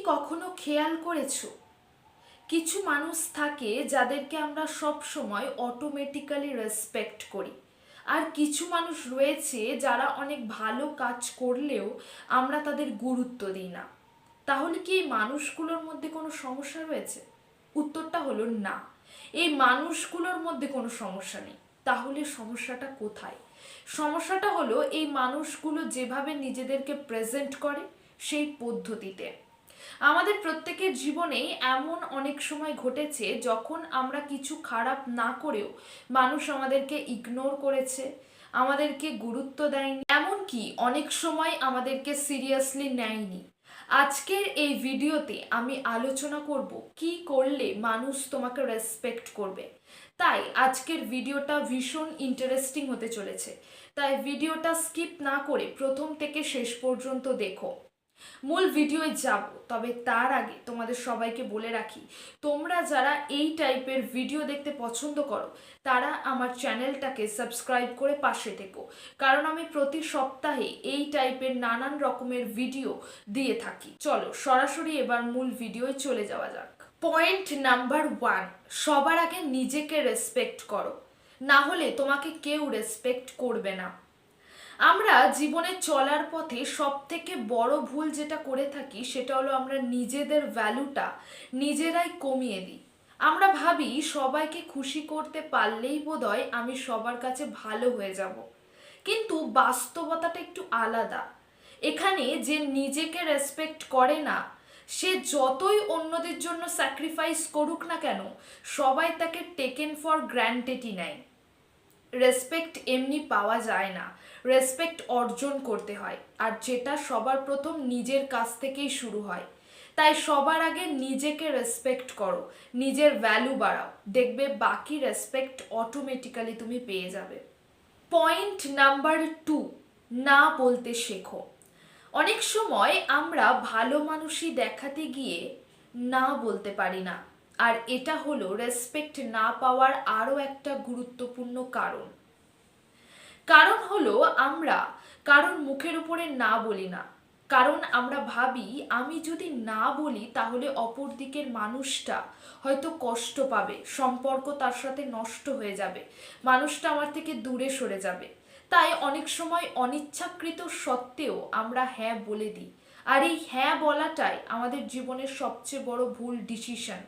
কখনো খেয়াল করেছো কিছু মানুষ থাকে যাদেরকে আমরা সব সময় অটোমেটিক্যালি রেসপেক্ট করি, আর কিছু মানুষ রয়েছে যারা অনেক ভালো কাজ করলেও আমরা তাদের গুরুত্ব দিই না। তাহলে কি এই মানুষগুলোর মধ্যে কোনো সমস্যা রয়েছে? উত্তরটা হলো না, এই মানুষগুলোর মধ্যে কোনো সমস্যা নেই। তাহলে সমস্যাটা কোথায়? সমস্যাটা হলো এই মানুষগুলো যেভাবে নিজেদেরকে প্রেজেন্ট করে সেই পদ্ধতিতে। আমাদের প্রত্যেকের জীবনেই এমন অনেক সময় ঘটেছে যখন আমরা কিছু খারাপ না করেও মানুষ আমাদেরকে ইগনোর করেছে, আমাদেরকে গুরুত্ব দেয়নি, এমনকি অনেক সময় আমাদেরকে সিরিয়াসলি নেয়নি। আজকের এই ভিডিওতে আমি আলোচনা করব কি করলে মানুষ তোমাকে রেসপেক্ট করবে। তাই আজকের ভিডিওটা ভীষণ ইন্টারেস্টিং হতে চলেছে, তাই ভিডিওটা স্কিপ না করে প্রথম থেকে শেষ পর্যন্ত দেখো। মূল ভিডিওয়ে যাব, তবে তার আগে তোমাদের সবাইকে বলে রাখি, তোমরা যারা এই টাইপের ভিডিও দেখতে পছন্দ করো তারা আমার চ্যানেলটাকে সাবস্ক্রাইব করে পাশে থেকো, কারণ আমি প্রতি সপ্তাহে এই টাইপের নানান রকমের ভিডিও দিয়ে থাকি। চলো সরাসরি এবার মূল ভিডিওয়ে চলে যাওয়া যাক। পয়েন্ট নাম্বার 1, সবার আগে নিজেকে রেসপেক্ট করো, না হলে তোমাকে কেউ রেসপেক্ট করবে না। আমরা জীবনে চলার পথে সব থেকে বড় ভুল যেটা করে থাকি সেটা হলো আমরা নিজেদের ভ্যালুটা নিজেরাই কমিয়ে দিই। আমরা ভাবি সবাইকে খুশি করতে পারলেই বোধহয় আমি সবার কাছে ভালো হয়ে যাব, কিন্তু বাস্তবতাটা একটু আলাদা। এখানে যে নিজেকে রেসপেক্ট করে না, সে যতই অন্যদের জন্য স্যাক্রিফাইস করুক না কেন, সবাই তাকে টেকেন ফর গ্র্যান্টেডই নেয়। রেসপেক্ট এমনি পাওয়া যায় না, রেসপেক্ট অর্জন করতে হয়, আর যেটা সবার প্রথম নিজের কাছ থেকেই শুরু হয়। তাই সবার আগে নিজেকে রেসপেক্ট করো, নিজের ভ্যালু বাড়াও, দেখবে বাকি রেসপেক্ট অটোমেটিক্যালি তুমি পেয়ে যাবে। পয়েন্ট নাম্বার 2, না বলতে শেখো। অনেক সময় আমরা ভালো মানুষই দেখাতে গিয়ে না বলতে পারি না, আর এটা হলো রেসপেক্ট না পাওয়ার আরও একটা গুরুত্বপূর্ণ কারণ। কারণ হলো আমরা কারণ মুখের উপরে না বলি না, কারণ আমরা ভাবি আমি যদি না বলি তাহলে অপর দিকের মানুষটা হয়তো কষ্ট পাবে, সম্পর্ক তার সাথে নষ্ট হয়ে যাবে, মানুষটা আমার থেকে দূরে সরে যাবে। তাই অনেক সময় অনিচ্ছাকৃত সত্ত্বেও আমরা হ্যাঁ বলে দিই, আর এই হ্যাঁ বলাটাই আমাদের জীবনের সবচেয়ে বড় ভুল ডিসিশন।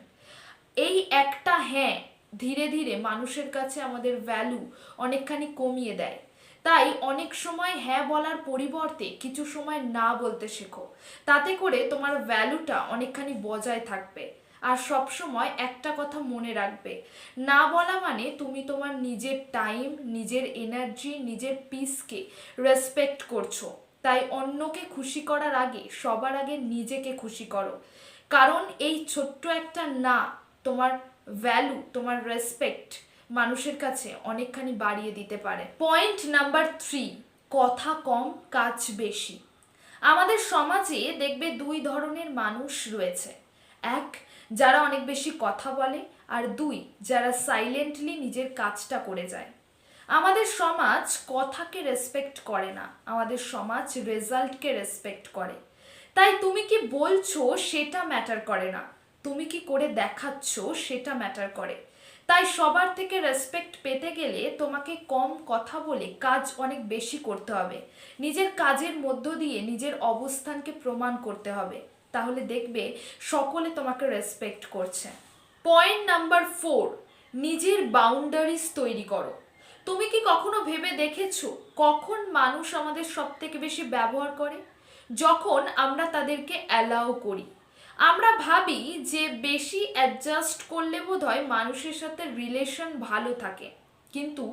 এই একটা হ্যাঁ ধীরে ধীরে মানুষের কাছে আমাদের ভ্যালু অনেকখানি কমিয়ে দেয়। তাই অনেক সময় হ্যাঁ বলার পরিবর্তে কিছু সময় না বলতে শেখো, তাতে করে তোমার ভ্যালুটা অনেকখানি বজায় থাকবে। আর সব সময় একটা কথা মনে রাখবে, না বলা মানে তুমি তোমার নিজের টাইম, নিজের এনার্জি, নিজের পিসকে রেসপেক্ট করছো। তাই অন্যকে খুশি করার আগে সবার আগে নিজেকে খুশি করো, কারণ এই ছোট্ট একটা না তোমার ভ্যালু, তোমার রেসপেক্ট মানুষের কাছে অনেকখানি বাড়িয়ে দিতে পারে। পয়েন্ট নাম্বার 3, কথা কম কাজ বেশি। আমাদের সমাজে দেখবে 2 ধরনের মানুষ রয়েছে, এক যারা অনেক বেশি কথা বলে, আর 2 যারা সাইলেন্টলি নিজের কাজটা করে যায়। আমাদের সমাজ কথাকে রেসপেক্ট করে না, আমাদের সমাজ রেজাল্টকে রেসপেক্ট করে। তাই তুমি কি বলছো সেটা ম্যাটার করে না, তুমি কি করে দেখাচ্ছ সেটা ম্যাটার করে। তাই সবার থেকে রেসপেক্ট পেতে গেলে তোমাকে কম কথা বলে কাজ অনেক বেশি করতে হবে, নিজের কাজের মধ্য দিয়ে নিজের অবস্থানকে প্রমাণ করতে হবে, তাহলে দেখবে সকলে তোমাকে রেসপেক্ট করছে। পয়েন্ট নাম্বার 4, নিজের বাউন্ডারিজ তৈরি করো। তুমি কি কখনো ভেবে দেখেছো কখন মানুষ আমাদের সব থেকে বেশি ব্যবহার করে? যখন আমরা তাদেরকে অ্যালাউ করি। আমরা ভাবি যে বেশি অ্যাডজাস্ট করলে বোধহয় মানুষের সাথে রিলেশন ভালো থাকে, কিন্তু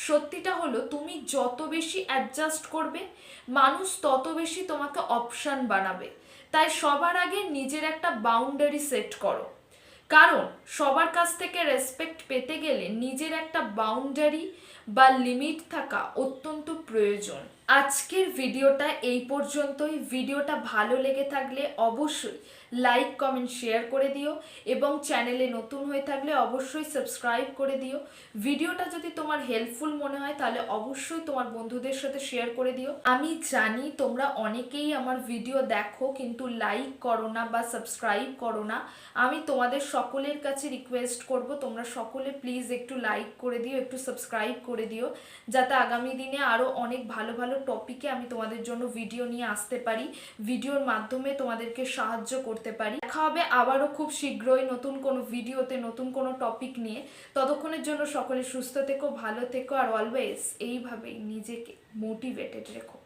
সত্যিটা হলো তুমি যত বেশি অ্যাডজাস্ট করবে মানুষ তত বেশি তোমাকে অপশান বানাবে। তাই সবার আগে নিজের একটা বাউন্ডারি সেট করো, কারণ সবার কাছ থেকে রেসপেক্ট পেতে গেলে নিজের একটা বাউন্ডারি বা লিমিট থাকা অত্যন্ত প্রয়োজন। আজকের ভিডিওটা এই পর্যন্তই। ভিডিওটা ভালো লেগে থাকলে অবশ্যই লাইক কমেন্ট শেয়ার করে দিও এবং চ্যানেলে নতুন হয়ে থাকলে অবশ্যই সাবস্ক্রাইব করে দিও। ভিডিওটা যদি তোমার হেল্পফুল মনে হয় তাহলে অবশ্যই তোমার বন্ধুদের সাথে শেয়ার করে দিও। আমি জানি তোমরা অনেকেই আমার ভিডিও দেখো কিন্তু লাইক করো না বা সাবস্ক্রাইব করো না। আমি তোমাদের সকলের কাছে রিকোয়েস্ট করব তোমরা সকলে প্লিজ একটু লাইক করে দিও, একটু সাবস্ক্রাইব করে দিও, যাতে আগামী দিনে আরও অনেক ভালো ভালো টপিকে আমি তোমাদের জন্য ভিডিও নিয়ে আসতে পারি, ভিডিওর মাধ্যমে তোমাদেরকে সাহায্য করতে পারি। দেখা হবে আবারও খুব শীঘ্রই নতুন কোনো ভিডিওতে, নতুন কোনো টপিক নিয়ে। ততক্ষণের জন্য সকলে সুস্থ থেকো, ভালো থেকো আর অলওয়েজ এইভাবেই নিজেকে মোটিভেটেড রেখো।